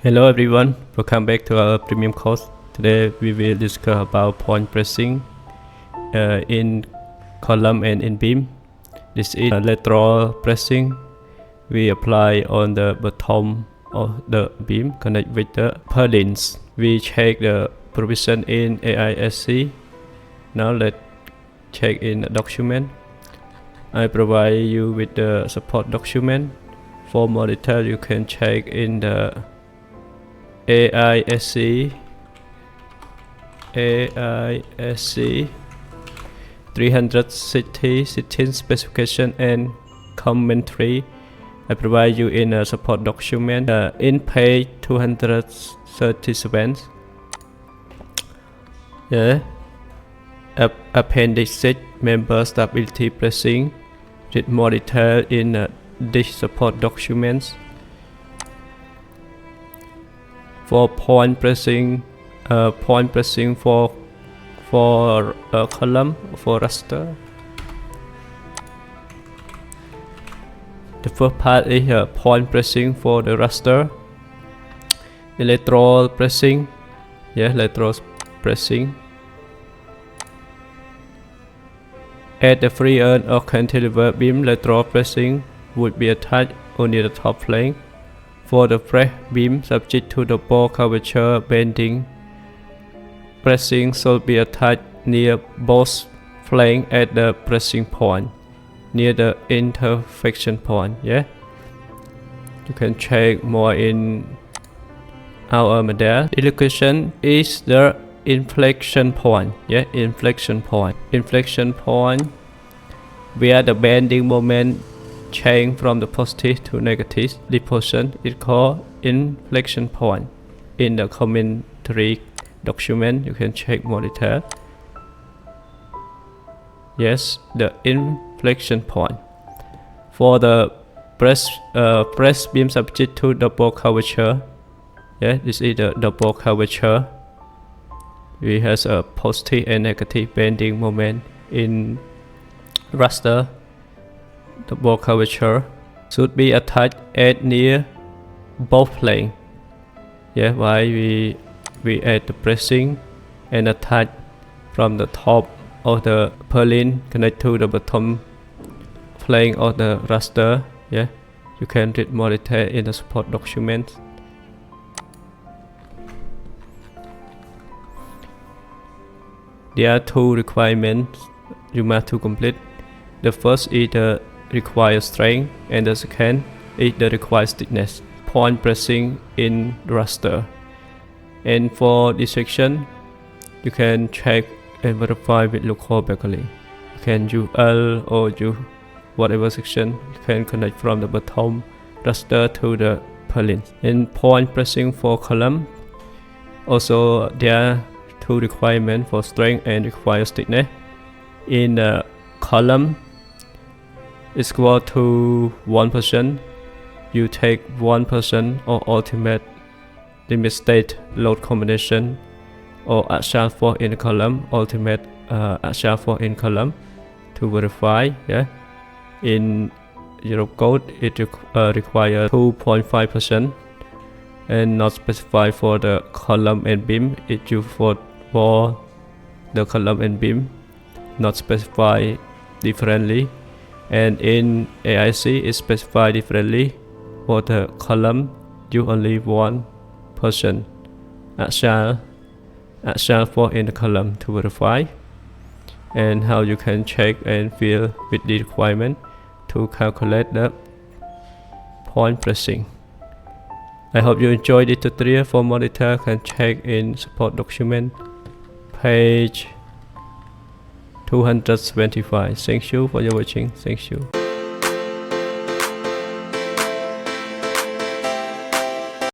Hello everyone, welcome back to our premium course. Today we will discuss about point pressing in column and in beam. This is lateral pressing. We apply on the bottom of the beam, connect with the purlins. We check the provision in AISC. Now let's check in the document. I provide you with the support document. For more detail, you can check in the AISC 316 specification and commentary. I provide you in a support document in page 237. Appendix 6, member stability pressing. Read more detail in this support documents. For point pressing for a column, for raster. The first part is point pressing for the raster. The lateral pressing, lateral pressing. At the free end or cantilever beam, lateral pressing would be attached only the top plane. For the press beam subject to the ball curvature bending, pressing should be attached near both flanks at the pressing point, near the intersection point. You can check more in our model. The location is the inflection point. Inflection point where the bending moment change from the positive to negative. This position is called inflection point. In the commentary document, you can check more detail. The inflection point. For the press beam subject to double curvature, this is the double curvature. We has a positive and negative bending moment in raster. The ball curvature should be attached at near both planes. Why we add the pressing and attach from the top of the purlin connect to the bottom plane of the raster. You can read more detail in the support document. There are two requirements you must to complete. The first is the required strength, and the second is the required stiffness. Point pressing in raster. And for this section, you can check and verify with local backlinks. You can use L or use whatever section. You can connect from the bottom raster to the purlin. In point pressing for column, also there are two requirements for strength and required stiffness. In the column, is equal to 1%. You take 1% of ultimate limit state load combination or axial force in the column, ultimate axial force in column to verify. In Europe code, it requires 2.5% and not specified for the column and beam. It used for the column and beam, not specified differently. And in AISC is specified differently. For the column, you only 1% axial force in the column to verify. And how you can check and fill with the requirement to calculate the point pressing. I hope you enjoyed the tutorial. For more detail, can check in support document page 225. Thank you for your watching. Thank you.